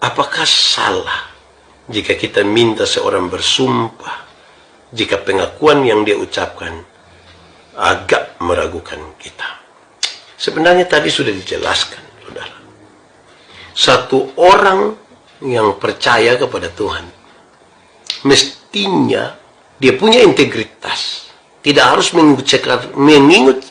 apakah salah jika kita minta seorang bersumpah jika pengakuan yang dia ucapkan agak meragukan kita? Sebenarnya tadi sudah dijelaskan, saudara. Satu orang yang percaya kepada Tuhan, mestinya dia punya integritas. Tidak harus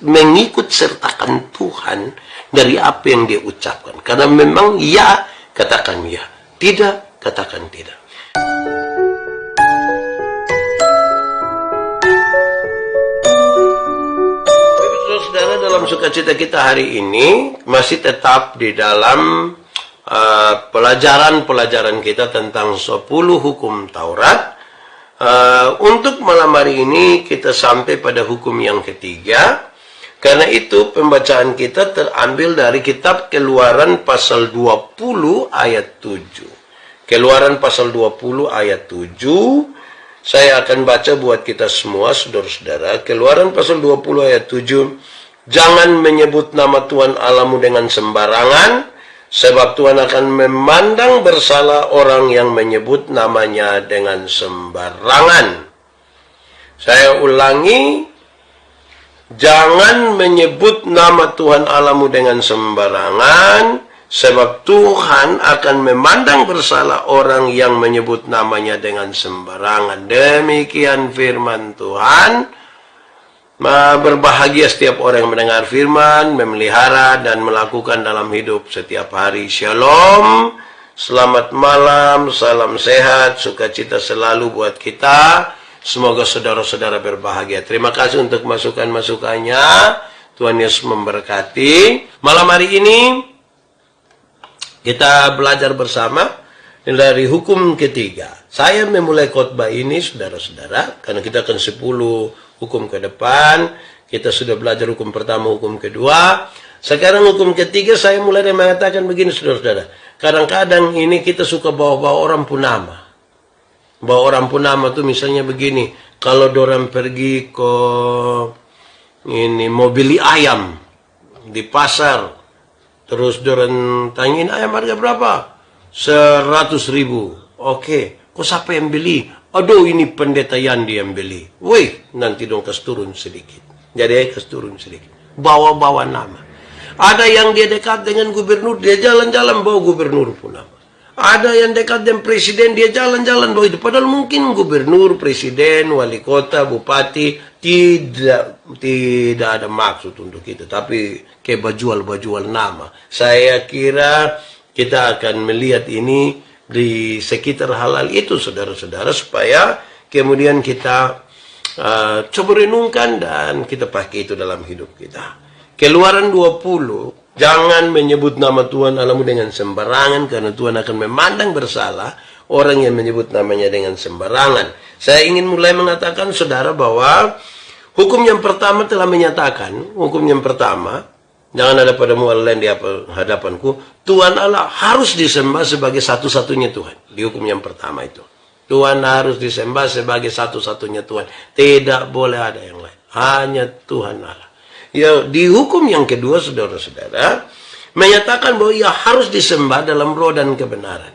mengikut sertakan Tuhan dari apa yang dia ucapkan. Karena memang ya, katakan ya. Tidak, katakan tidak. Saudara, dalam sukacita kita hari ini masih tetap di dalam pelajaran-pelajaran kita tentang 10 hukum Taurat. Untuk malam hari ini kita sampai pada hukum yang ketiga. Karena itu pembacaan kita terambil dari kitab Keluaran pasal 20 ayat 7. Keluaran pasal 20 ayat 7. Saya akan baca buat kita semua, saudara-saudara. Keluaran pasal 20 ayat 7. Jangan menyebut nama Tuhan Allahmu dengan sembarangan, sebab Tuhan akan memandang bersalah orang yang menyebut namanya dengan sembarangan. Saya ulangi, jangan menyebut nama Tuhan Allahmu dengan sembarangan, sebab Tuhan akan memandang bersalah orang yang menyebut namanya dengan sembarangan. Demikian firman Tuhan. Berbahagia setiap orang yang mendengar firman, memelihara dan melakukan dalam hidup setiap hari. Shalom, selamat malam, salam sehat, sukacita selalu buat kita. Semoga saudara-saudara berbahagia. Terima kasih untuk masukan-masukannya. Tuhan Yesus memberkati. Malam hari ini kita belajar bersama dari hukum ketiga. Saya memulai khotbah ini, saudara-saudara, karena kita akan 10 hukum ke depan. Kita sudah belajar hukum pertama, hukum kedua. Sekarang hukum ketiga, saya mulai mengatakan begini, saudara-saudara. Kadang-kadang ini kita suka bawa-bawa orang punama. Bawa orang punama tuh misalnya begini. Kalau dorang pergi ke ini mau beli ayam di pasar, terus dorang tanyain ayam harga berapa? 100.000. Oke, kok siapa yang beli? Aduh, ini pendeta Yandi yang beli. Wih, nanti dong kas turun sedikit. Jadi kas turun sedikit. Bawa-bawa nama. Ada yang dia dekat dengan gubernur, dia jalan-jalan bawa gubernur pun nama. Ada yang dekat dengan presiden, dia jalan-jalan bawa itu. Padahal mungkin gubernur, presiden, wali kota, bupati tidak ada maksud untuk itu. Tapi kayak bajual nama. Saya kira kita akan melihat ini di sekitar halal itu, saudara-saudara, supaya kemudian kita coba renungkan dan kita pakai itu dalam hidup kita. Keluaran 20, jangan menyebut nama Tuhan Allahmu dengan sembarangan, karena Tuhan akan memandang bersalah orang yang menyebut namanya dengan sembarangan. Saya ingin mulai mengatakan, saudara, bahwa hukum yang pertama telah menyatakan, hukum yang pertama, jangan ada padamu Allah lain di hadapanku. Tuhan Allah harus disembah sebagai satu-satunya Tuhan. Di hukum yang pertama itu. Tuhan harus disembah sebagai satu-satunya Tuhan. Tidak boleh ada yang lain. Hanya Tuhan Allah. Ya, di hukum yang kedua, saudara-saudara, menyatakan bahwa ia harus disembah dalam roh dan kebenaran.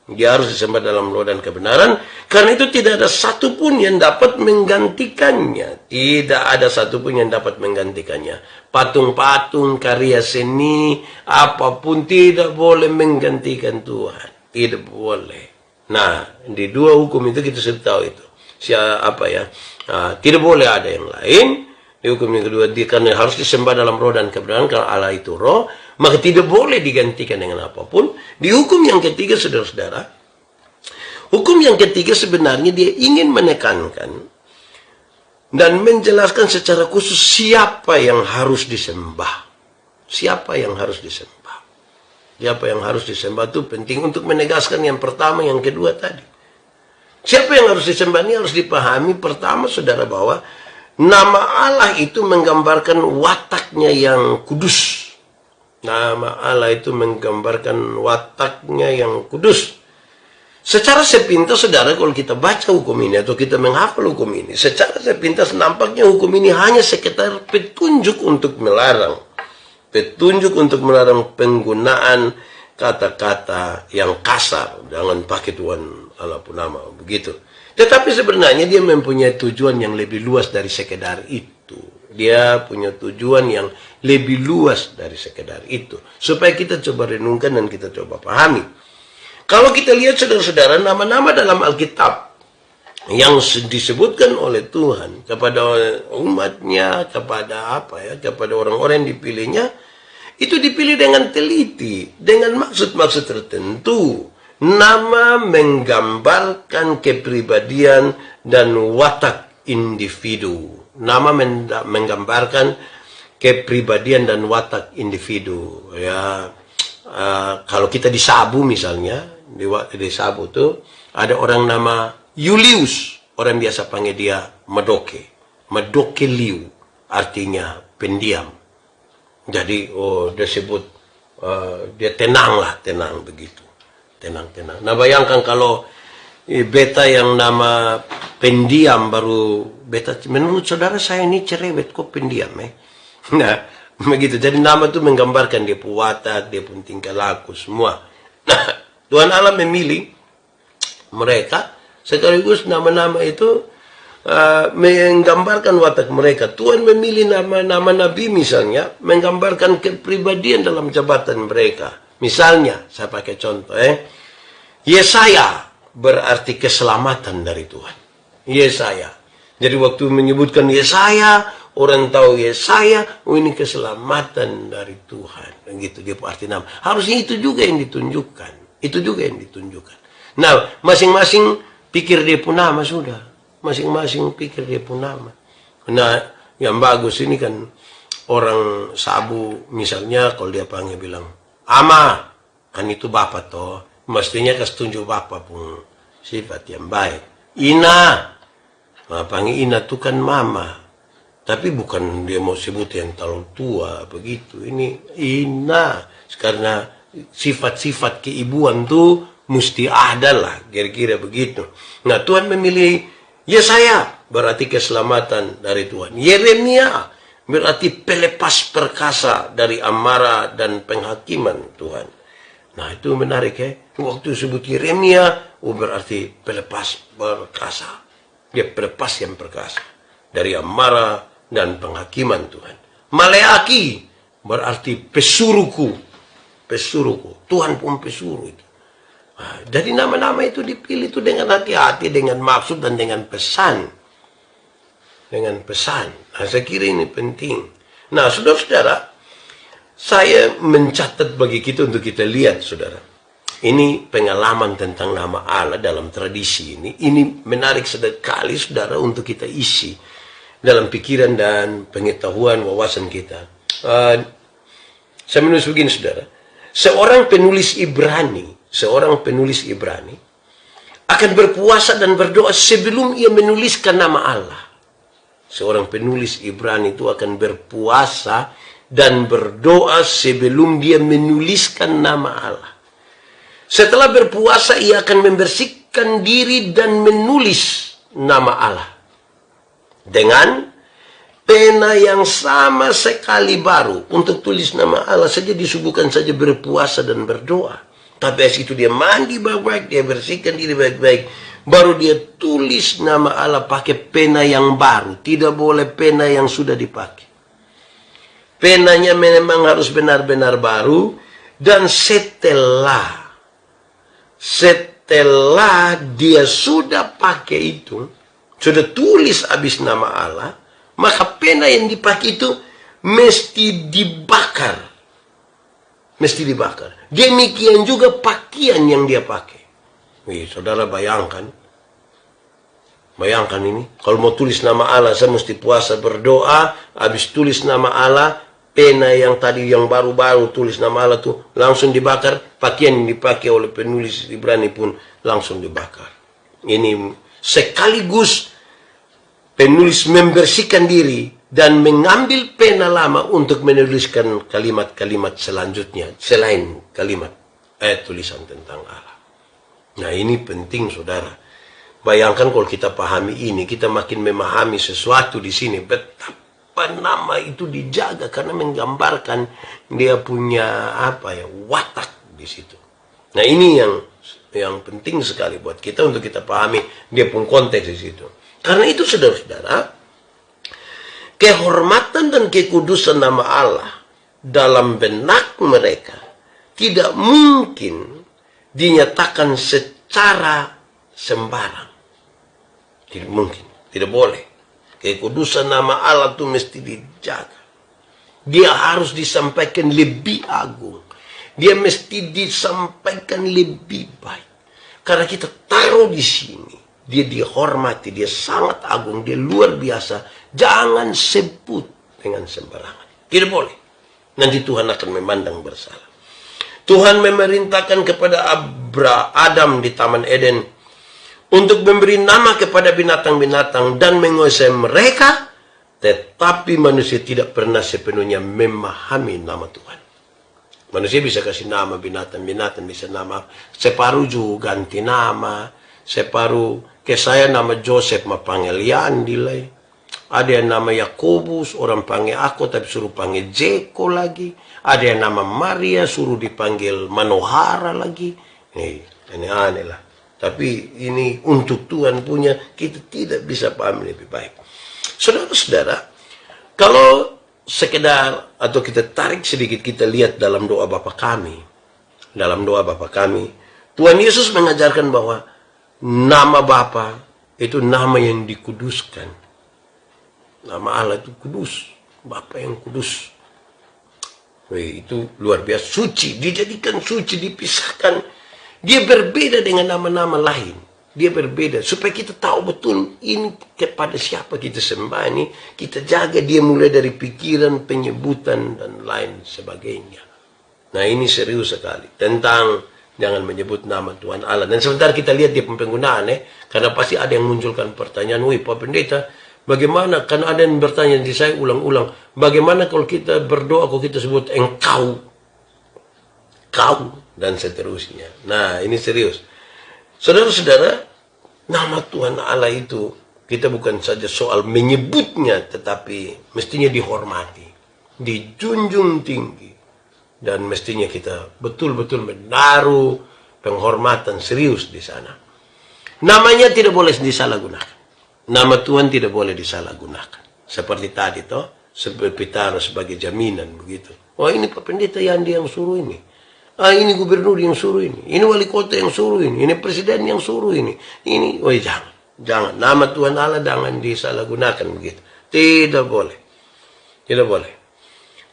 Dia harus disembah dalam roh dan kebenaran. Karena itu tidak ada satupun yang dapat menggantikannya. Tidak ada satupun yang dapat menggantikannya. Patung-patung, karya seni, apapun tidak boleh menggantikan Tuhan. Tidak boleh. Nah, di dua hukum itu kita sudah tahu itu. Tidak boleh ada yang lain. Di hukum yang kedua, karena harus disembah dalam roh dan kebenaran, karena Allah itu roh, maka tidak boleh digantikan dengan apapun. Di hukum yang ketiga, saudara-saudara, hukum yang ketiga sebenarnya dia ingin menekankan dan menjelaskan secara khusus siapa yang harus disembah. Siapa yang harus disembah. Siapa yang harus disembah itu penting untuk menegaskan yang pertama, yang kedua tadi. Siapa yang harus disembah ini harus dipahami pertama, saudara, bahwa nama Allah itu menggambarkan wataknya yang kudus. Nama Allah itu menggambarkan wataknya yang kudus. Secara sepintas, saudara, kalau kita baca hukum ini atau kita menghafal hukum ini, secara sepintas nampaknya hukum ini hanya sekedar petunjuk untuk melarang. Petunjuk untuk melarang penggunaan kata-kata yang kasar, jangan pakai Tuhan Allah pun nama, begitu. Tetapi sebenarnya dia mempunyai tujuan yang lebih luas dari sekedar itu. Dia punya tujuan yang lebih luas dari sekedar itu. Supaya kita coba renungkan dan kita coba pahami. Kalau kita lihat saudara-saudara, nama-nama dalam Alkitab yang disebutkan oleh Tuhan kepada umatnya, kepada kepada orang-orang yang dipilihnya, itu dipilih dengan teliti, dengan maksud-maksud tertentu. Nama menggambarkan kepribadian dan watak individu. Nama menggambarkan kepribadian dan watak individu. Ya, kalau kita di Sabu misalnya, di Sabu tuh ada orang nama Julius. Orang biasa panggil dia Medoke. Medoke Liu, artinya pendiam. Jadi, dia sebut, dia tenang begitu. Tenang. Nah, bayangkan kalau beta yang nama pendiam baru beta, menurut saudara saya ini cerewet kok pendiam Nah, begitu. Jadi nama itu menggambarkan dia pun watak, dia pun tingkah laku semua. Nah, Tuhan Allah memilih mereka sekaligus nama-nama itu menggambarkan watak mereka. Tuhan memilih nama-nama nabi misalnya menggambarkan kepribadian dalam jabatan mereka. Misalnya, saya pakai contoh Yesaya berarti keselamatan dari Tuhan. Yesaya. Jadi waktu menyebutkan Yesaya, orang tahu Yesaya, ini keselamatan dari Tuhan. Gitu dia arti nama. Harusnya itu juga yang ditunjukkan. Nah, masing-masing pikir dia pun nama sudah. Masing-masing pikir dia pun nama. Nah, yang bagus ini kan orang Sabu misalnya kalau dia panggil bilang Ama, kan itu bapak toh. Mestinya kasih tunjuk bapak pun sifat yang baik. Ina, panggil Ina itu kan mama. Tapi bukan dia mau sebut yang terlalu tua, begitu. Ini Ina. Karena sifat-sifat keibuan tuh mesti ada lah, kira-kira begitu. Nah, Tuhan memilih Yesaya, berarti keselamatan dari Tuhan. Yeremia, berarti pelepas perkasa dari amarah dan penghakiman Tuhan. Nah, itu menarik Waktu disebut Yeremia, berarti pelepas perkasa. Dia pelepas yang perkasa dari amarah dan penghakiman Tuhan. Maleaki, berarti pesuruhku. Tuhan pun pesuruh itu. Nah, jadi nama-nama itu dipilih itu dengan hati-hati, dengan maksud dan dengan pesan. Nah, saya kira ini penting. Nah, saudara-saudara, saya mencatat bagi kita untuk kita lihat, saudara. Ini pengalaman tentang nama Allah dalam tradisi ini. Ini menarik sekali, saudara, untuk kita isi dalam pikiran dan pengetahuan wawasan kita. Saya menulis begini, saudara. Seorang penulis Ibrani akan berpuasa dan berdoa sebelum ia menuliskan nama Allah. Seorang penulis Ibrani itu akan berpuasa dan berdoa sebelum dia menuliskan nama Allah. Setelah berpuasa, ia akan membersihkan diri dan menulis nama Allah dengan pena yang sama sekali baru. Untuk tulis nama Allah saja disuguhkan saja berpuasa dan berdoa. Tapi as itu dia mandi baik-baik, dia bersihkan diri baik-baik, baru dia tulis nama Allah pakai pena yang baru. Tidak boleh pena yang sudah dipakai. Penanya memang harus benar-benar baru. Dan setelah dia sudah pakai itu, sudah tulis habis nama Allah, maka pena yang dipakai itu mesti dibakar. Demikian juga pakaian yang dia pakai. Wih, saudara bayangkan ini, kalau mau tulis nama Allah, saya mesti puasa berdoa, habis tulis nama Allah, pena yang tadi yang baru-baru tulis nama Allah tuh langsung dibakar, pakaian yang dipakai oleh penulis Ibrani pun langsung dibakar. Ini sekaligus penulis membersihkan diri dan mengambil pena lama untuk menuliskan kalimat-kalimat selanjutnya selain kalimat tulisan tentang Allah. Nah, ini penting, saudara. Bayangkan kalau kita pahami ini, kita makin memahami sesuatu di sini. Betapa nama itu dijaga karena menggambarkan dia punya watak di situ. Nah, ini yang penting sekali buat kita untuk kita pahami dia pun konteks di situ. Karena itu saudara-saudara, kehormatan dan kekudusan nama Allah dalam benak mereka tidak mungkin dinyatakan secara sembarang. Tidak mungkin, tidak boleh. Kekudusan nama Allah itu mesti dijaga. Dia harus disampaikan lebih agung. Dia mesti disampaikan lebih baik. Karena kita taruh di sini. Dia dihormati, dia sangat agung, dia luar biasa. Jangan sebut dengan sembarangan. Tidak boleh. Nanti Tuhan akan memandang bersalah. Tuhan memerintahkan kepada Adam di Taman Eden untuk memberi nama kepada binatang-binatang dan menguasai mereka, tetapi manusia tidak pernah sepenuhnya memahami nama Tuhan. Manusia bisa kasih nama binatang-binatang, bisa nama separuh juga ganti nama, separuh ke saya nama Joseph panggil Yandilai. Ada yang nama Yakobus, orang panggil aku tapi suruh panggil Jeko lagi. Ada yang nama Maria, suruh dipanggil Manohara lagi. Ini aneh lah. Tapi ini untuk Tuhan punya, kita tidak bisa paham lebih baik. Saudara-saudara, kalau sekedar atau kita tarik sedikit, kita lihat dalam doa Bapa kami. Dalam doa Bapa kami, Tuhan Yesus mengajarkan bahwa nama Bapa itu nama yang dikuduskan. Nama Allah itu kudus, Bapa yang kudus. Itu luar biasa, suci, dijadikan suci, dipisahkan. Dia berbeda dengan nama-nama lain. Dia berbeda, supaya kita tahu betul ini kepada siapa kita sembah ini. Kita jaga dia mulai dari pikiran, penyebutan, dan lain sebagainya. Nah, ini serius sekali. Tentang jangan menyebut nama Tuhan Allah. Dan sebentar kita lihat di penggunaan, karena pasti ada yang munculkan pertanyaan, wih Pak Pendeta, bagaimana? Kan ada yang bertanya di saya ulang-ulang. Bagaimana kalau kita berdoa, kalau kita sebut engkau, kau, dan seterusnya. Nah, ini serius. Saudara-saudara, nama Tuhan Allah itu, kita bukan saja soal menyebutnya, tetapi mestinya dihormati, dijunjung tinggi. Dan mestinya kita betul-betul menaruh penghormatan serius di sana. Namanya tidak boleh disalahgunakan. Nama Tuhan tidak boleh disalahgunakan. Seperti tadi toh, seperti taruh sebagai jaminan begitu. Oh, ini Pak Pendeta Yandi yang suruh ini. Ini gubernur yang suruh ini. Ini wali kota yang suruh ini. Ini presiden yang suruh ini. Ini, jangan. Jangan. Nama Tuhan Allah jangan disalahgunakan begitu. Tidak boleh. Tidak boleh.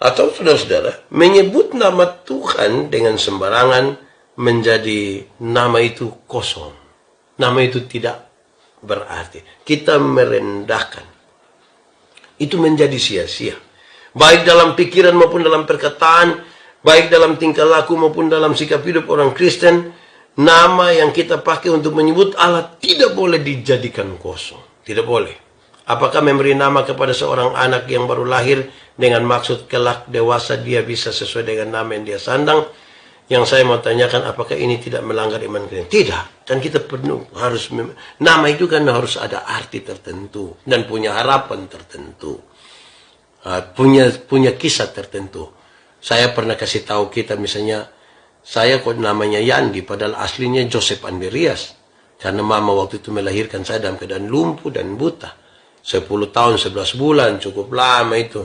Atau saudara-saudara, menyebut nama Tuhan dengan sembarangan menjadi nama itu kosong. Nama itu tidak berarti. Kita merendahkan. Itu menjadi sia-sia. Baik dalam pikiran maupun dalam perkataan, baik dalam tingkah laku maupun dalam sikap hidup orang Kristen, nama yang kita pakai untuk menyebut Allah tidak boleh dijadikan kosong. Tidak boleh. Apakah memberi nama kepada seorang anak yang baru lahir dengan maksud kelak dewasa dia bisa sesuai dengan nama yang dia sandang? Yang saya mau tanyakan, apakah ini tidak melanggar iman kita? Tidak. Dan kita penuh harus nama itu kan harus ada arti tertentu dan punya harapan tertentu, punya kisah tertentu. Saya pernah kasih tahu kita misalnya, saya kok namanya Yandi, padahal aslinya Joseph Andreas. Karena mama waktu itu melahirkan saya dalam keadaan lumpuh dan buta. 10 tahun 11 bulan, cukup lama itu.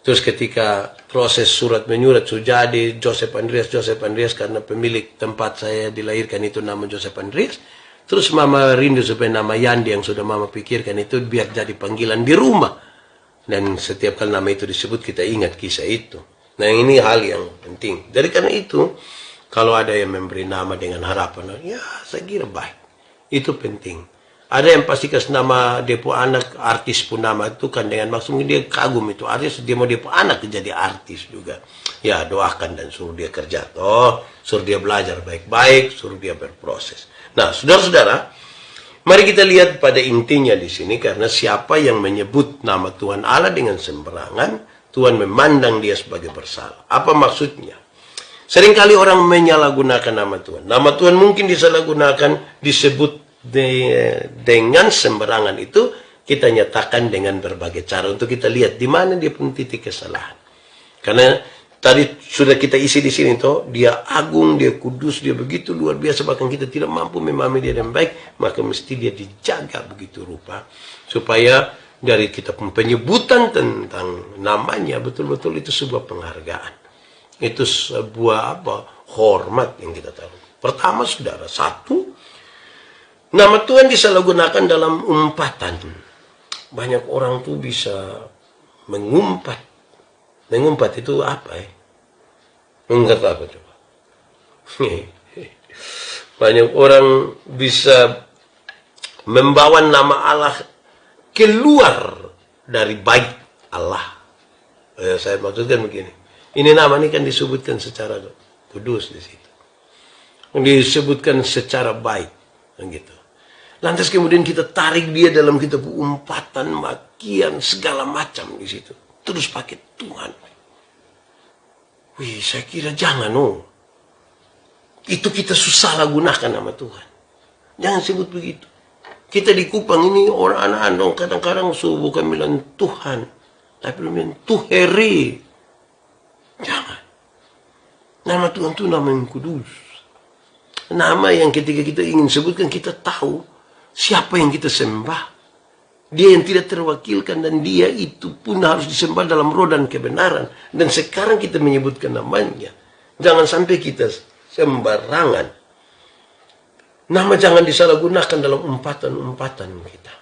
Terus ketika proses surat menyurat sudah jadi Joseph Andreas karena pemilik tempat saya dilahirkan itu nama Joseph Andreas. Terus mama rindu supaya nama Yandi yang sudah mama pikirkan itu biar jadi panggilan di rumah. Dan setiap kali nama itu disebut kita ingat kisah itu. Nah, ini hal yang penting. Jadi karena itu, kalau ada yang memberi nama dengan harapan, ya saya kira baik. Itu penting. Ada yang pasti kasih nama depo anak artis pun nama itu kan dengan maksudnya dia kagum itu artis, dia mau depo anak jadi artis juga. Ya doakan dan suruh dia kerja toh, suruh dia belajar baik-baik, suruh dia berproses. Nah, saudara-saudara, mari kita lihat pada intinya di sini, karena siapa yang menyebut nama Tuhan Allah dengan sembarangan, Tuhan memandang dia sebagai bersalah. Apa maksudnya? Seringkali orang menyalahgunakan nama Tuhan. Nama Tuhan mungkin disalahgunakan, disebut dengan sembarangan itu, kita nyatakan dengan berbagai cara untuk kita lihat di mana dia pun titik kesalahan. Karena tadi sudah kita isi di sini toh, dia agung, dia kudus, dia begitu luar biasa, bahkan kita tidak mampu memahami dia dengan baik, maka mesti dia dijaga begitu rupa supaya dari kita penyebutan tentang namanya betul-betul itu sebuah penghargaan, itu sebuah hormat yang kita taruh. Pertama, saudara, satu, nama Tuhan disalahgunakan dalam umpatan. Banyak orang tuh bisa mengumpat. Mengumpat itu apa ya? Mengumpat apa coba? Banyak orang bisa membawa nama Allah keluar dari bait Allah. Saya maksudkan begini. Ini nama ini kan disebutkan secara kudus di situ. Disebutkan secara baik. Gitu. Lantas kemudian kita tarik dia dalam kitab umpatan, makian, segala macam di situ. Terus pakai Tuhan. Wih, saya kira jangan, Itu kita susah lah gunakan nama Tuhan. Jangan sebut begitu. Kita di Kupang ini orang anak-anak kadang-kadang bukan bilang Tuhan, tapi bilang Tuheri. Jangan. Nama Tuhan itu nama yang kudus. Nama yang ketika kita ingin sebutkan, kita tahu siapa yang kita sembah. Dia yang tidak terwakilkan, dan dia itu pun harus disembah dalam roh dan kebenaran. Dan sekarang kita menyebutkan namanya. Jangan sampai kita sembarangan. Nama jangan disalahgunakan dalam umpatan-umpatan kita.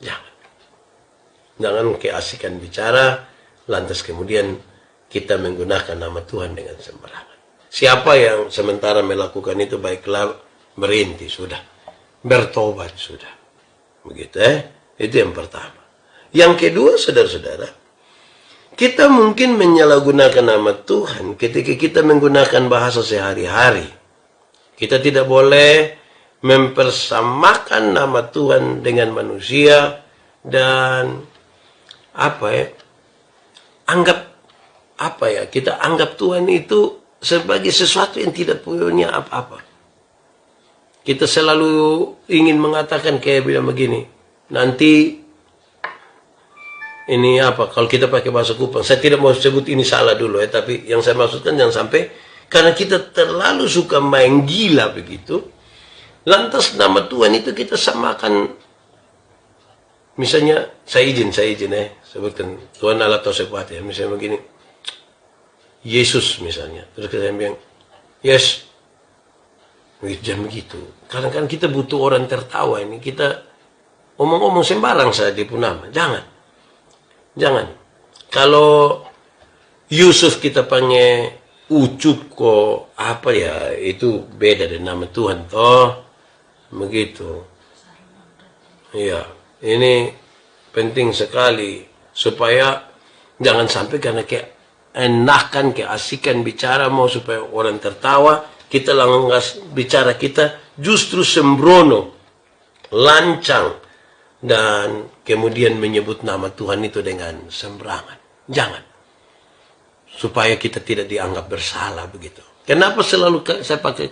Jangan. Jangan keasikan bicara, lantas kemudian kita menggunakan nama Tuhan dengan sembarangan. Siapa yang sementara melakukan itu, baiklah berhenti sudah. Bertobat sudah. Begitu Itu yang pertama. Yang kedua, saudara-saudara, kita mungkin menyalahgunakan nama Tuhan ketika kita menggunakan bahasa sehari-hari. Kita tidak boleh mempersamakan nama Tuhan dengan manusia dan kita anggap Tuhan itu sebagai sesuatu yang tidak punya apa-apa. Kita selalu ingin mengatakan kayak bilang begini, nanti ini kalau kita pakai bahasa Kupang, saya tidak mau sebut ini salah dulu tapi yang saya maksudkan jangan sampai, karena kita terlalu suka main gila begitu, lantas nama Tuhan itu kita samakan. Misalnya, saya izin sebutkan Tuhan Allah Tosekuat ya, misalnya begini, Yesus misalnya, terus kita bilang, yes, jangan begitu. Kadang-kadang kita butuh orang tertawa ini, kita omong-omong sembarang saja pun nama. Jangan. Kalau Yusuf kita panggil Ucup kok itu beda dari nama Tuhan toh. Begitu. Iya, ini penting sekali supaya jangan sampai karena keenakan, keasikan bicara mau supaya orang tertawa, kita langsung bicara kita justru sembrono, lancang, dan kemudian menyebut nama Tuhan itu dengan sembarangan. Jangan. Supaya kita tidak dianggap bersalah begitu. Kenapa selalu saya pakai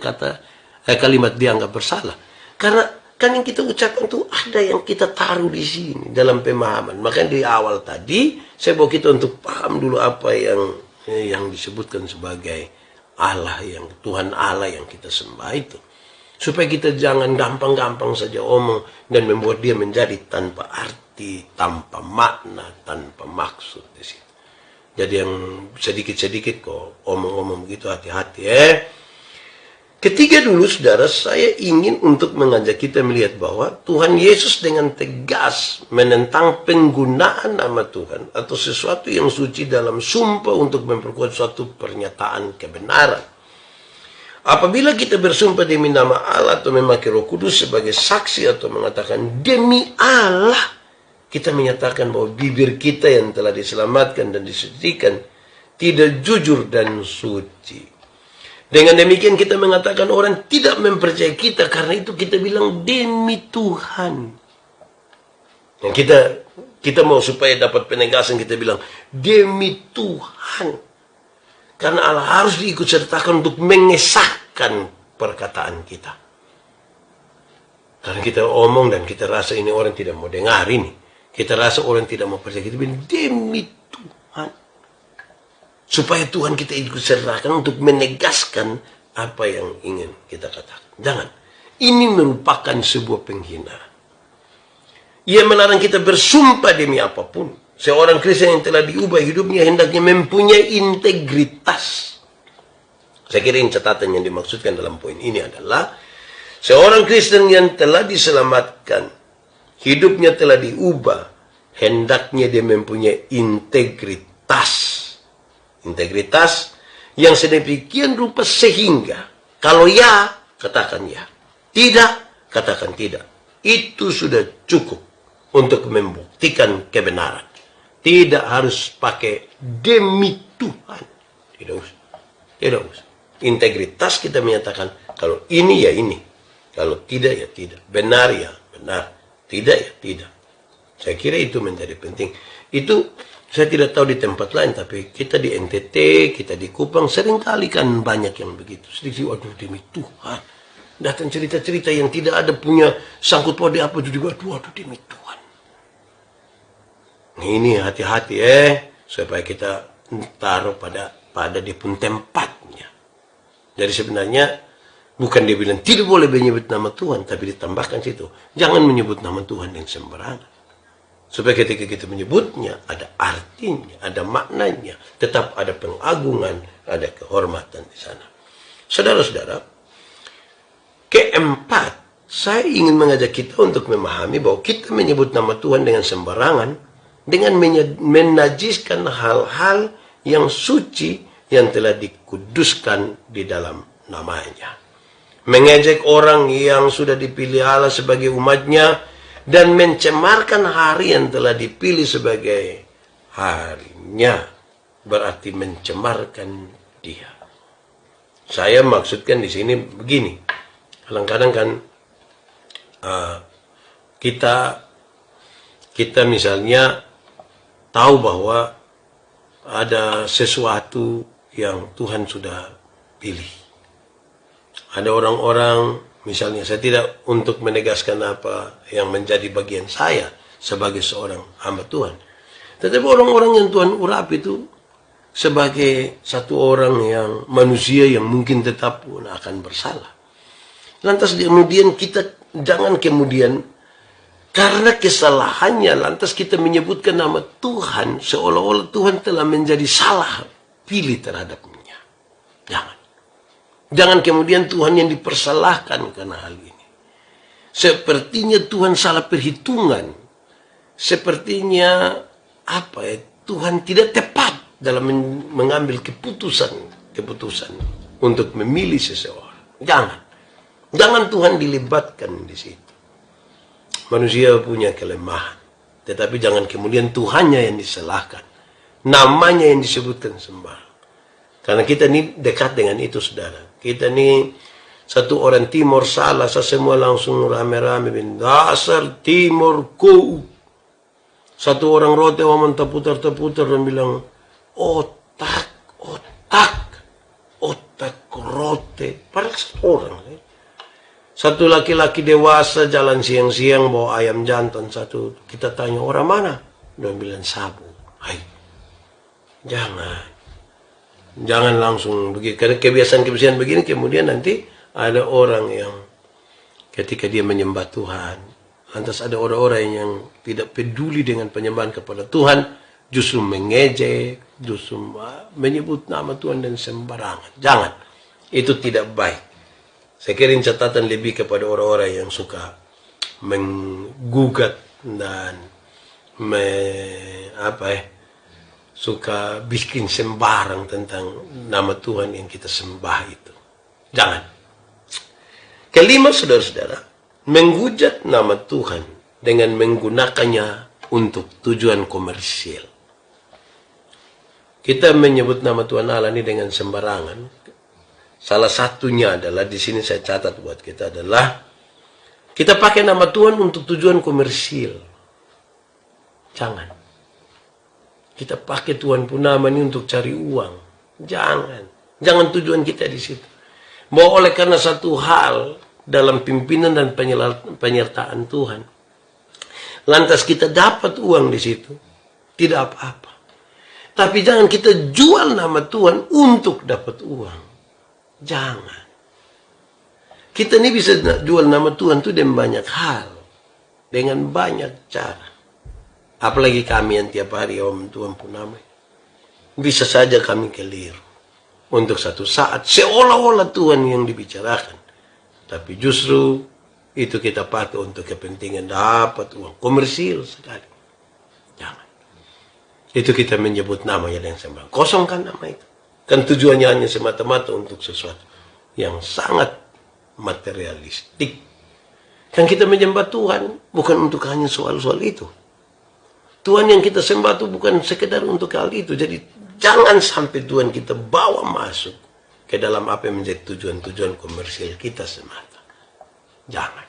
kalimat dianggap bersalah? Karena kan yang kita ucapkan itu ada yang kita taruh di sini dalam pemahaman. Makanya di awal tadi saya bawa kita untuk paham dulu apa yang disebutkan sebagai Allah, yang Tuhan Allah yang kita sembah itu. Supaya kita jangan gampang-gampang saja omong dan membuat dia menjadi tanpa arti, tanpa makna, tanpa maksud di situ. Jadi yang sedikit-sedikit kok omong-omong begitu, hati-hati Ketiga dulu, saudara, saya ingin untuk mengajak kita melihat bahwa Tuhan Yesus dengan tegas menentang penggunaan nama Tuhan atau sesuatu yang suci dalam sumpah untuk memperkuat suatu pernyataan kebenaran. Apabila kita bersumpah demi nama Allah atau memakai Roh Kudus sebagai saksi atau mengatakan demi Allah, kita menyatakan bahwa bibir kita yang telah diselamatkan dan disucikan tidak jujur dan suci. Dengan demikian kita mengatakan orang tidak mempercayai kita, karena itu kita bilang demi Tuhan. Yang kita mau supaya dapat penegasan, kita bilang demi Tuhan. Karena Allah harus diikut sertakan untuk mengesahkan perkataan kita. Karena kita omong dan kita rasa ini orang tidak mau dengar ini. Kita rasa orang tidak mau percaya. Kita bilang demi Tuhan. supaya Tuhan kita ikut sertakan untuk menegaskan apa yang ingin kita katakan. Jangan. Ini merupakan sebuah penghinaan. Ia melarang kita bersumpah demi apapun. Seorang Kristen yang telah diubah hidupnya hendaknya mempunyai integritas. Saya kira ini catatan yang dimaksudkan dalam poin ini adalah seorang Kristen yang telah diselamatkan, hidupnya telah diubah, hendaknya dia mempunyai integritas. Integritas yang sedemikian rupa sehingga kalau ya, katakan ya. Tidak, katakan tidak. Itu sudah cukup untuk membuktikan kebenaran. Tidak harus pakai demi Tuhan. Tidak usah. Tidak usah. Integritas kita menyatakan kalau ini ya ini. Kalau tidak ya tidak. Benar ya benar. Tidak ya tidak. Saya kira itu menjadi penting. Itu saya tidak tahu di tempat lain, tapi kita di NTT, kita di Kupang, seringkali kan banyak yang begitu. Sedikit, waduh demi Tuhan. Datang cerita-cerita yang tidak ada punya sangkut paut apa juga, waduh demi Tuhan. Ini hati-hati supaya kita taruh pada dia pun tempatnya. Jadi sebenarnya bukan dia bilang tidak boleh menyebut nama Tuhan, tapi ditambahkan situ, jangan menyebut nama Tuhan yang sembarangan. Supaya ketika kita menyebutnya ada artinya, ada maknanya, tetap ada pengagungan, ada kehormatan di sana. Saudara-saudara, keempat, saya ingin mengajak kita untuk memahami bahwa kita menyebut nama Tuhan dengan sembarangan, dengan menajiskan hal-hal yang suci yang telah dikuduskan di dalam namanya. Mengejek orang yang sudah dipilih Allah sebagai umatnya dan mencemarkan hari yang telah dipilih sebagai harinya, berarti mencemarkan dia. Saya maksudkan di sini begini. Kadang-kadang kan kita misalnya tahu bahwa ada sesuatu yang Tuhan sudah pilih. Ada orang-orang, misalnya saya tidak untuk menegaskan apa yang menjadi bagian saya sebagai seorang hamba Tuhan. Tetapi orang-orang yang Tuhan urap itu sebagai satu orang yang manusia yang mungkin tetap pun akan bersalah. Lantas kemudian kita jangan kemudian karena kesalahannya, lantas kita menyebutkan nama Tuhan, seolah-olah Tuhan telah menjadi salah pilih terhadapnya. Jangan. Jangan kemudian Tuhan yang dipersalahkan karena hal ini. Sepertinya Tuhan salah perhitungan. Sepertinya Tuhan tidak tepat dalam mengambil keputusan untuk memilih seseorang. Jangan. Jangan Tuhan dilibatkan di situ. Manusia punya kelemahan. Tetapi jangan kemudian Tuhannya yang disalahkan. Namanya yang disebutkan sembarang. Karena kita ini dekat dengan itu, saudara. Kita ini satu orang Timur salah, saya semua langsung rame-rame. Dasar Timur ku. Satu orang rote waman terputar-terputar dan bilang, otak rote. Padahal satu orang. Satu laki-laki dewasa jalan siang-siang bawa ayam jantan satu. Kita tanya orang mana? Dia bilang sabu. Hai, jangan langsung begitu. Karena kebiasaan-kebiasaan begini kemudian nanti ada orang yang ketika dia menyembah Tuhan, lantas ada orang-orang yang tidak peduli dengan penyembahan kepada Tuhan, justru mengejek, justru menyebut nama Tuhan dan sembarangan. Jangan. Itu tidak baik. Saya kira catatan lebih kepada orang-orang yang suka menggugat dan suka bikin sembarang tentang nama Tuhan yang kita sembah itu. Jangan. Kelima, saudara-saudara, menghujat nama Tuhan dengan menggunakannya untuk tujuan komersial. Kita menyebut nama Tuhan Allah ini dengan sembarangan. Salah satunya adalah, di sini saya catat buat kita adalah, kita pakai nama Tuhan untuk tujuan komersial. Jangan. Kita pakai Tuhan pun nama ini untuk cari uang. Jangan. Jangan tujuan kita di situ. Bahwa oleh karena satu hal dalam pimpinan dan penyertaan Tuhan, lantas kita dapat uang di situ, tidak apa-apa. Tapi jangan kita jual nama Tuhan untuk dapat uang. Jangan. Kita ini bisa jual nama Tuhan itu dengan banyak hal. Dengan banyak cara. Apalagi kami yang tiap hari Om Tuhan pun nama. Bisa saja kami keliru. Untuk satu saat seolah-olah Tuhan yang dibicarakan. Tapi justru itu kita pakai untuk kepentingan dapat uang. Komersil sekali. Jangan. Itu kita menyebut namanya dengan sembarang. Kosongkan nama itu. Kan tujuannya hanya semata-mata untuk sesuatu yang sangat materialistik. Kan kita menyembah Tuhan bukan untuk hanya soal-soal itu. Tuhan yang kita sembah itu bukan sekedar untuk hal itu. Jadi jangan sampai Tuhan kita bawa masuk ke dalam apa yang menjadi tujuan-tujuan komersial kita semata. Jangan.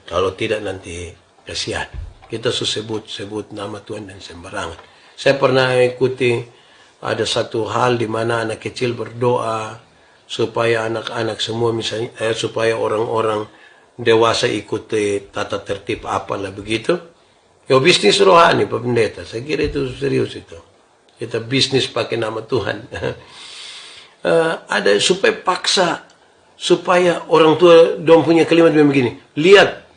Kalau tidak nanti kasihan. Kita sebut nama Tuhan dan sembarangan. Saya pernah ikuti ada satu hal di mana anak kecil berdoa supaya anak-anak semua misalnya supaya orang-orang dewasa ikuti tata tertib apalah begitu. Ya bisnis rohani Pak Pendeta. Saya kira itu serius itu. Kita bisnis pakai nama Tuhan. Ada supaya paksa supaya orang tua dong punya kalimat begini. Lihat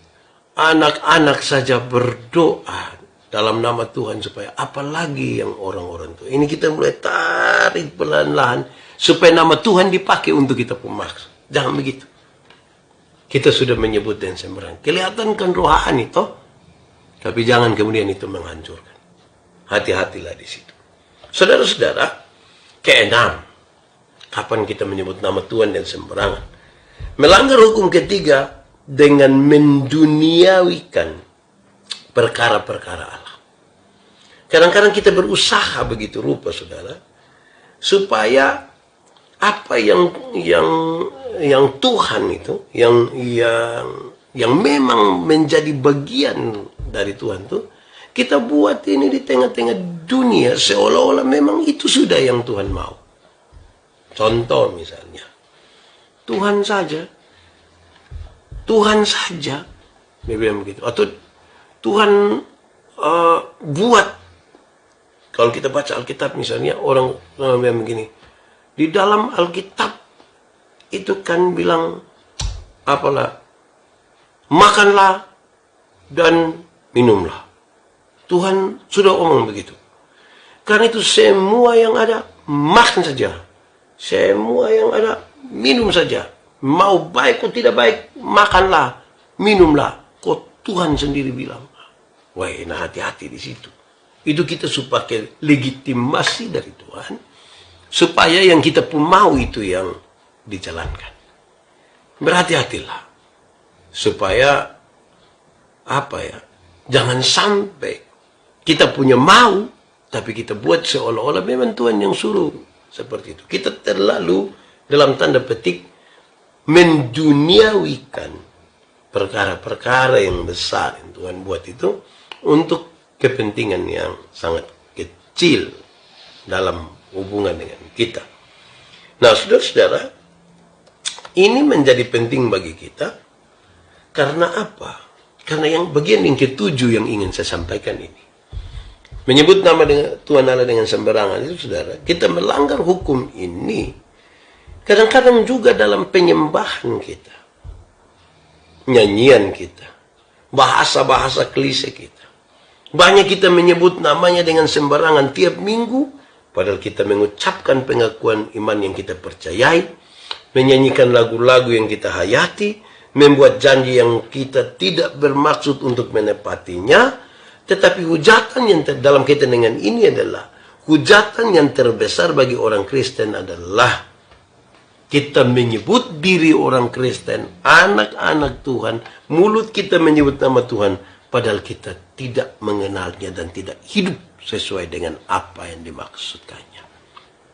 anak-anak saja berdoa dalam nama Tuhan supaya apalagi yang orang-orang itu. Ini kita mulai tarik pelan-pelan supaya nama Tuhan dipakai untuk kita pemaksa. Jangan begitu. Kita sudah menyebut dan sembarang. Kelihatan kan rohani toh. Tapi jangan kemudian itu menghancurkan. Hati-hatilah di situ. Saudara-saudara, keenam. Kapan kita menyebut nama Tuhan dan sembarangan? Melanggar hukum ketiga dengan menduniawikan perkara-perkara Allah. Kadang-kadang kita berusaha begitu rupa, saudara, supaya apa yang Tuhan itu, yang memang menjadi bagian dari Tuhan itu, kita buat ini di tengah-tengah dunia seolah-olah memang itu sudah yang Tuhan mau. Contoh misalnya, Tuhan saja, dia bilang begitu. Atau Tuhan buat, kalau kita baca Alkitab misalnya, orang bilang begini, di dalam Alkitab itu kan bilang apalah, makanlah dan minumlah. Tuhan sudah omong begitu. Karena itu semua yang ada makan saja. Semua yang ada minum saja. Mau baik atau tidak baik, makanlah, minumlah. Kok Tuhan sendiri bilang. Wah, nah hati-hati di situ. Itu kita supaya legitimasi dari Tuhan, supaya yang kita pun mau itu yang dijalankan. Berhati-hatilah. Supaya jangan sampai kita punya mau, tapi kita buat seolah-olah memang Tuhan yang suruh. Seperti itu. Kita terlalu dalam tanda petik menduniawikan perkara-perkara yang besar yang Tuhan buat itu untuk kepentingan yang sangat kecil dalam hubungan dengan kita. Nah, saudara-saudara, ini menjadi penting bagi kita karena apa? Karena bagian yang ketujuh yang ingin saya sampaikan ini. Menyebut nama Tuhan Allah dengan sembarangan itu, saudara, kita melanggar hukum ini kadang-kadang juga dalam penyembahan kita, nyanyian kita, bahasa-bahasa klise kita. Banyak kita menyebut namanya dengan sembarangan tiap minggu, padahal kita mengucapkan pengakuan iman yang kita percayai, menyanyikan lagu-lagu yang kita hayati, membuat janji yang kita tidak bermaksud untuk menepatinya. Tetapi hujatan yang dalam kaitan dengan ini adalah hujatan yang terbesar bagi orang Kristen adalah kita menyebut diri orang Kristen, anak-anak Tuhan, mulut kita menyebut nama Tuhan, padahal kita tidak mengenalnya dan tidak hidup sesuai dengan apa yang dimaksudkannya.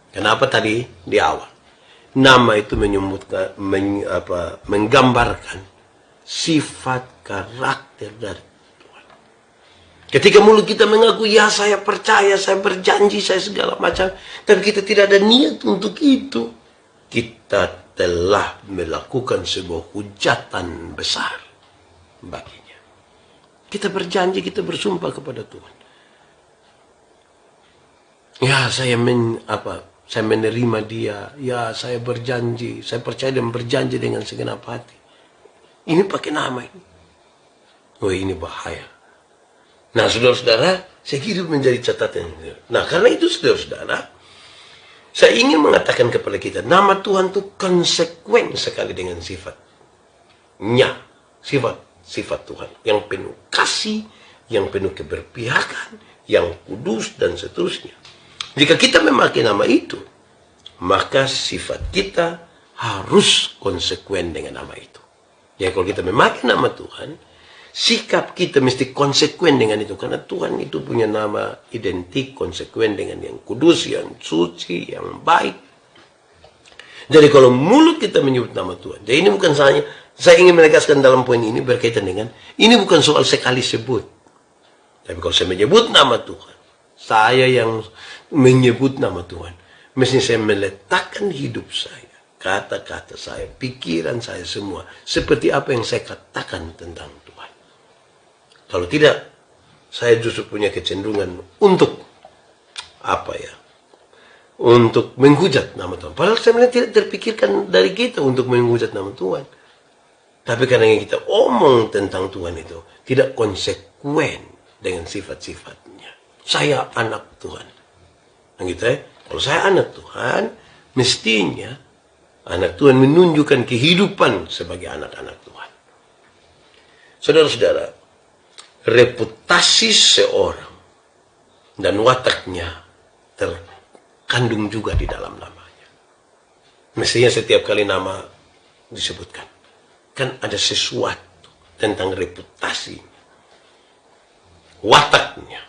Kenapa tadi di awal? Nama itu menggambarkan sifat karakter dari ketika mulut kita mengaku, ya saya percaya, saya berjanji, saya segala macam, tapi kita tidak ada niat untuk itu, kita telah melakukan sebuah hujatan besar baginya. Kita berjanji, kita bersumpah kepada Tuhan. Ya, saya menerima dia. Ya, saya berjanji, saya percaya dan berjanji dengan segenap hati. Ini pakai nama ini. Oh, ini bahaya. Nah, saudara-saudara, saya kira menjadi catatan. Nah, karena itu saudara-saudara, saya ingin mengatakan kepada kita, nama Tuhan itu konsekuen sekali dengan sifatnya. Sifat Tuhan yang penuh kasih, yang penuh keberpihakan, yang kudus, dan seterusnya. Jika kita memakai nama itu, maka sifat kita harus konsekuen dengan nama itu. Ya, kalau kita memakai nama Tuhan, sikap kita mesti konsekuen dengan itu. Karena Tuhan itu punya nama identik, konsekuen dengan yang kudus, yang suci, yang baik. Jadi kalau mulut kita menyebut nama Tuhan, jadi ini bukan saya ingin menegaskan dalam poin ini berkaitan dengan, ini bukan soal sekali sebut. Tapi kalau saya menyebut nama Tuhan, saya yang menyebut nama Tuhan, mesti saya meletakkan hidup saya, kata-kata saya, pikiran saya semua, seperti apa yang saya katakan tentang Tuhan. Kalau tidak, saya justru punya kecenderungan untuk untuk menghujat nama Tuhan. Padahal sebenarnya tidak terpikirkan dari kita untuk menghujat nama Tuhan. Tapi karena yang kita omong tentang Tuhan itu tidak konsekuen dengan sifat-sifatnya. Saya anak Tuhan. Nah, gitu ya. Kalau saya anak Tuhan, mestinya anak Tuhan menunjukkan kehidupan sebagai anak-anak Tuhan. Saudara-saudara, reputasi seorang dan wataknya terkandung juga di dalam namanya. Mestinya setiap kali nama disebutkan, kan ada sesuatu tentang reputasi, wataknya,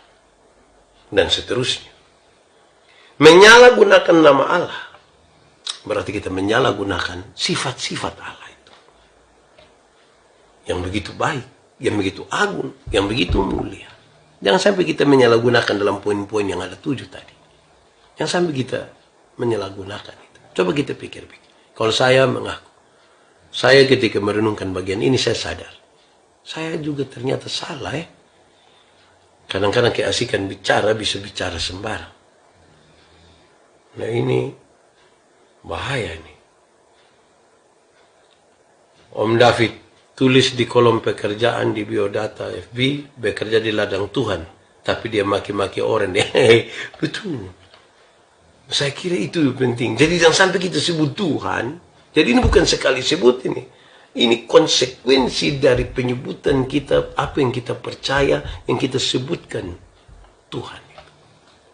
dan seterusnya. Menyalahgunakan nama Allah berarti kita menyalahgunakan sifat-sifat Allah itu, yang begitu baik, yang begitu agung, yang begitu mulia. Jangan sampai kita menyalahgunakan dalam poin-poin yang ada 7 tadi. Jangan sampai kita menyalahgunakan itu. Coba kita pikir-pikir. Kalau saya mengaku, saya ketika merenungkan bagian ini, saya sadar, saya juga ternyata salah ya. Kadang-kadang keasikan bicara bisa bicara sembarang. Nah, ini bahaya nih. Om David tulis di kolom pekerjaan di biodata FB, bekerja di ladang Tuhan, tapi dia maki-maki orang. Betul. Saya kira itu penting. Jadi jangan sampai kita sebut Tuhan. Jadi ini bukan sekali sebut ini. Ini konsekuensi dari penyebutan kita, apa yang kita percaya, yang kita sebutkan Tuhan.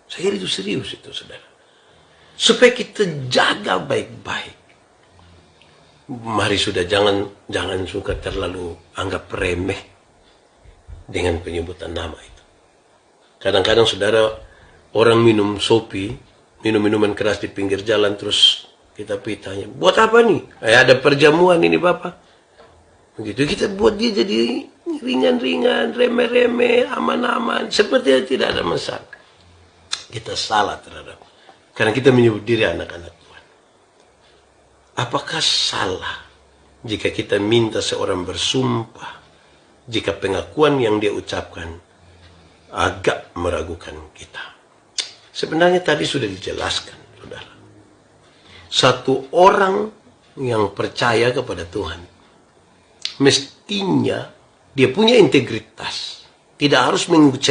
Saya kira itu serius itu, saudara. Supaya kita jaga baik-baik. Mari sudah jangan suka terlalu anggap remeh dengan penyebutan nama itu. Kadang-kadang saudara, orang minum sopi, minum minuman keras di pinggir jalan, terus kita tanya, buat apa nih? Ada perjamuan ini Bapak. Begitu kita buat dia jadi ringan-ringan, remeh-remeh, aman-aman, seperti tidak ada masalah. Kita salah terhadap, karena kita menyebut diri anak-anak Tuhan. Apakah salah jika kita minta seorang bersumpah jika pengakuan yang dia ucapkan agak meragukan kita? Sebenarnya tadi sudah dijelaskan, saudara. Satu orang yang percaya kepada Tuhan, mestinya dia punya integritas. Tidak harus mengikut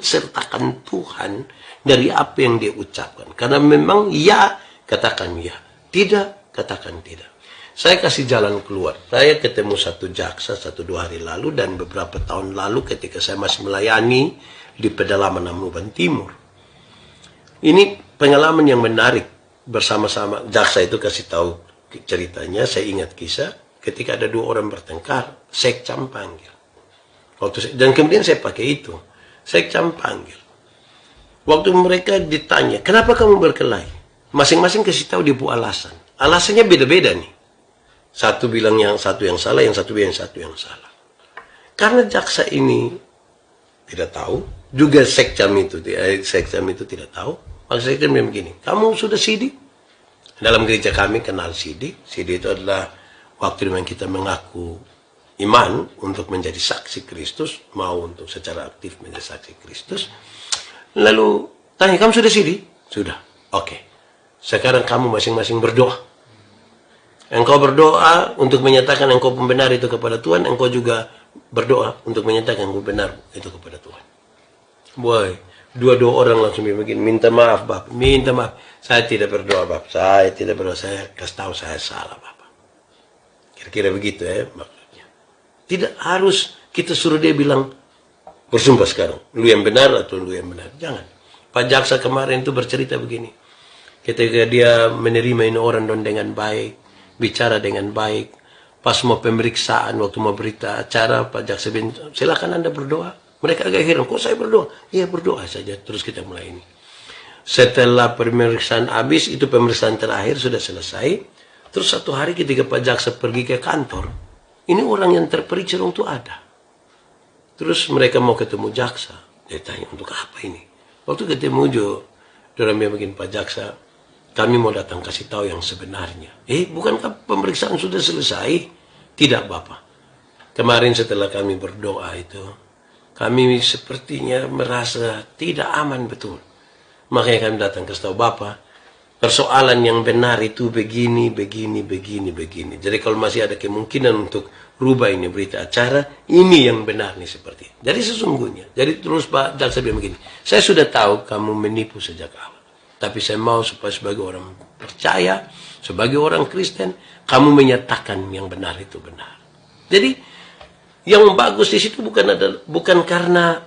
sertakan Tuhan dari apa yang dia ucapkan. Karena memang ya, katakan ya. Tidak, katakan tidak. Saya kasih jalan keluar. Saya ketemu satu jaksa 1-2 hari lalu, dan beberapa tahun lalu ketika saya masih melayani di pedalaman Amuban Timur. Ini pengalaman yang menarik. Bersama-sama jaksa itu kasih tahu ceritanya. Saya ingat kisah ketika ada 2 orang bertengkar, sekcam panggil. Dan kemudian saya pakai itu, sekcam panggil. Waktu mereka ditanya, kenapa kamu berkelahi? Masing-masing kasih tahu dia buat alasan. Alasannya beda-beda nih. Satu bilang yang satu yang salah, yang satu bilang yang satu yang salah. Karena jaksa ini tidak tahu, juga sekcam itu tidak tahu. Maka saya bilang begini, kamu sudah sidik? Dalam gereja kami kenal sidik. Sidik itu adalah waktu dimana kita mengaku iman untuk menjadi saksi Kristus, mau untuk secara aktif menjadi saksi Kristus. Lalu Tanya, kamu sudah sidi? Sudah. Oke. Sekarang kamu masing-masing berdoa. Engkau berdoa untuk menyatakan engkau pembenar itu kepada Tuhan. Engkau juga berdoa untuk menyatakan engkau benar itu kepada Tuhan. Boy, dua-dua orang langsung begini, minta maaf, Bapak. Minta maaf. Saya tidak berdoa, Bapak. Saya tidak berdoa. Saya kasih tahu saya salah, Bapak. Kira-kira begitu ya maksudnya. Tidak harus kita suruh dia bilang, bersumpah sekarang. Lu yang benar atau lu yang benar. Jangan. Pak Jaksa kemarin itu bercerita begini. Ketika dia menerima ini orang dengan baik, bicara dengan baik, pas mau pemeriksaan, waktu mau berita acara, Pak Jaksa bilang, silakan Anda berdoa. Mereka agak heran, kok saya berdoa? Iya berdoa saja, terus kita mulai ini. Setelah pemeriksaan habis, itu pemeriksaan terakhir sudah selesai. Terus satu hari ketika Pak Jaksa pergi ke kantor, ini orang yang terperiksa itu ada. Terus mereka mau ketemu jaksa. Dia tanya, untuk apa ini? Waktu ketemu Jo, orang yang bikin Pak Jaksa, kami mau datang kasih tahu yang sebenarnya. Bukankah pemeriksaan sudah selesai? Tidak, Bapak. Kemarin setelah kami berdoa itu, kami sepertinya merasa tidak aman betul. Makanya kami datang kasih tahu Bapak, persoalan yang benar itu begini. Jadi kalau masih ada kemungkinan untuk rubah ini berita acara, ini yang benar nih seperti itu. Jadi sesungguhnya, jadi terus Pak Jaksa bilang begini, saya sudah tahu kamu menipu sejak awal. Tapi saya mau supaya sebagai orang percaya, sebagai orang Kristen, kamu menyatakan yang benar itu benar. Jadi yang bagus di situ bukan karena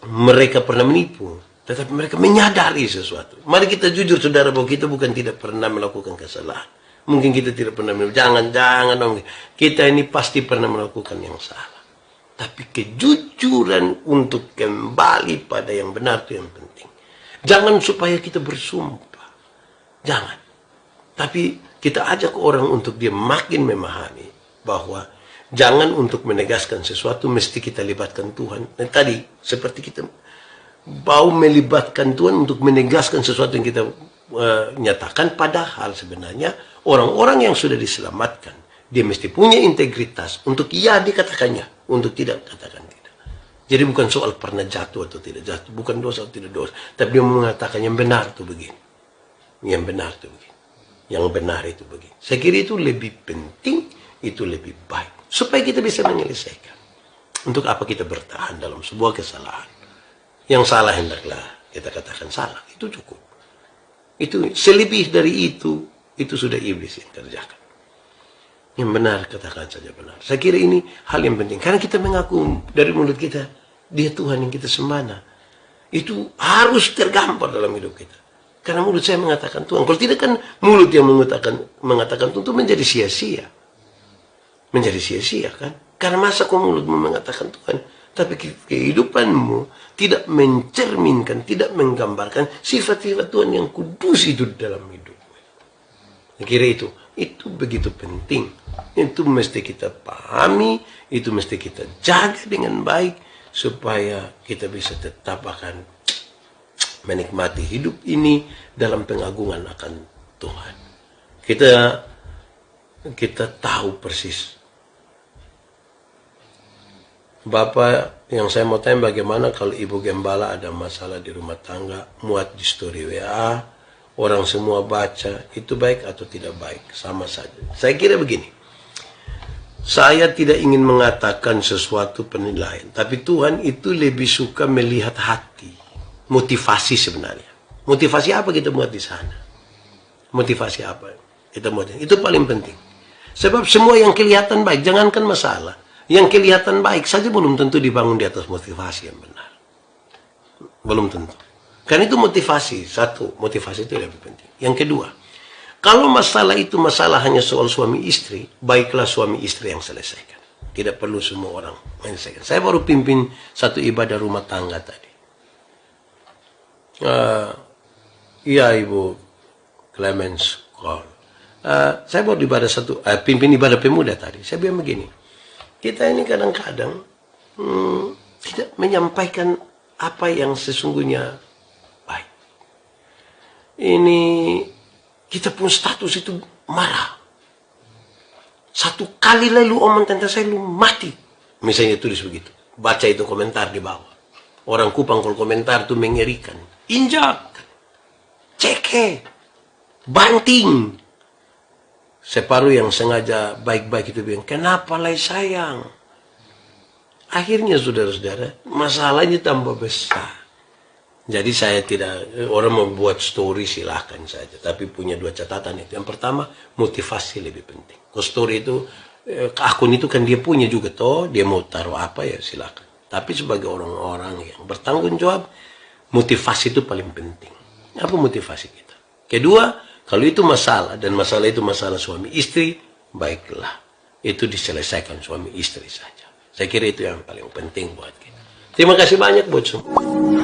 mereka pernah menipu, tetapi mereka menyadari sesuatu. Mari kita jujur saudara bahwa kita bukan tidak pernah melakukan kesalahan. Mungkin kita tidak pernah menipu. Jangan. Kita ini pasti pernah melakukan yang salah. Tapi kejujuran untuk kembali pada yang benar itu yang penting. Jangan supaya kita bersumpah. Jangan. Tapi kita ajak orang untuk dia makin memahami bahwa jangan untuk menegaskan sesuatu mesti kita libatkan Tuhan. Dan tadi seperti kita mau melibatkan Tuhan untuk menegaskan sesuatu yang kita nyatakan, padahal sebenarnya orang-orang yang sudah diselamatkan, dia mesti punya integritas untuk ya dikatakannya, untuk tidak katakan tidak. Jadi bukan soal pernah jatuh atau tidak jatuh, bukan dosa atau tidak dosa, tapi dia mengatakan yang benar itu begini, yang benar itu begini, yang benar itu begini. Saya kira itu lebih penting, itu lebih baik, supaya kita bisa menyelesaikan. Untuk apa kita bertahan dalam sebuah kesalahan? Yang salah hendaklah kita katakan salah, itu cukup. Itu selebih dari itu sudah iblis yang kerjakan. Yang benar katakan saja benar. Saya kira ini hal yang penting. Karena kita mengaku dari mulut kita, dia Tuhan yang kita sembah. Itu harus tergambar dalam hidup kita. Karena mulut saya mengatakan Tuhan. Kalau tidak kan mulut yang mengatakan Tuhan itu menjadi sia-sia. Menjadi sia-sia kan. Karena masa kau mulutmu mengatakan Tuhan, tapi kehidupanmu tidak mencerminkan, tidak menggambarkan sifat-sifat Tuhan yang kudus itu dalam hidupmu. Saya kira itu begitu penting. Itu mesti kita pahami, itu mesti kita jaga dengan baik, supaya kita bisa tetap akan menikmati hidup ini dalam pengagungan akan Tuhan. Kita tahu persis. Bapak, yang saya mau tanya bagaimana kalau ibu gembala ada masalah di rumah tangga, muat di story WA, orang semua baca, itu baik atau tidak baik? Sama saja. Saya kira begini, saya tidak ingin mengatakan sesuatu penilaian, tapi Tuhan itu lebih suka melihat hati, motivasi sebenarnya. Motivasi apa kita buat di sana? Motivasi apa kita buat? Itu paling penting. Sebab semua yang kelihatan baik, jangankan masalah, yang kelihatan baik saja belum tentu dibangun di atas motivasi yang benar. Belum tentu. Karena itu motivasi. Satu, motivasi itu lebih penting. Yang kedua, kalau masalah itu masalah hanya soal suami istri, baiklah suami istri yang selesaikan. Tidak perlu semua orang menyelesaikan. Saya baru pimpin satu ibadah rumah tangga tadi. Iya Ibu Clemens call. Saya baru pimpin ibadah pemuda tadi. Saya bilang begini. Kita ini kadang-kadang tidak menyampaikan apa yang sesungguhnya baik. Ini kita pun status itu marah. Satu kali lalu omong tentang saya lu mati. Misalnya tulis begitu. Baca itu komentar di bawah. Orang Kupang kalau komentar itu mengerikan. injak, ceke, banting. Separuh yang sengaja baik-baik itu bilang, kenapa lai sayang? Akhirnya saudara-saudara, masalahnya tambah besar. Jadi saya tidak, orang mau buat story silahkan saja. Tapi punya dua catatan itu. Yang pertama, motivasi lebih penting. Kalau story itu, akun itu kan dia punya juga toh, dia mau taruh apa ya silahkan. Tapi sebagai orang-orang yang bertanggung jawab, motivasi itu paling penting. Apa motivasi kita? Kedua, kalau itu masalah, dan masalah itu masalah suami istri, baiklah. Itu diselesaikan suami istri saja. Saya kira itu yang paling penting buat kita. Terima kasih banyak buat semua.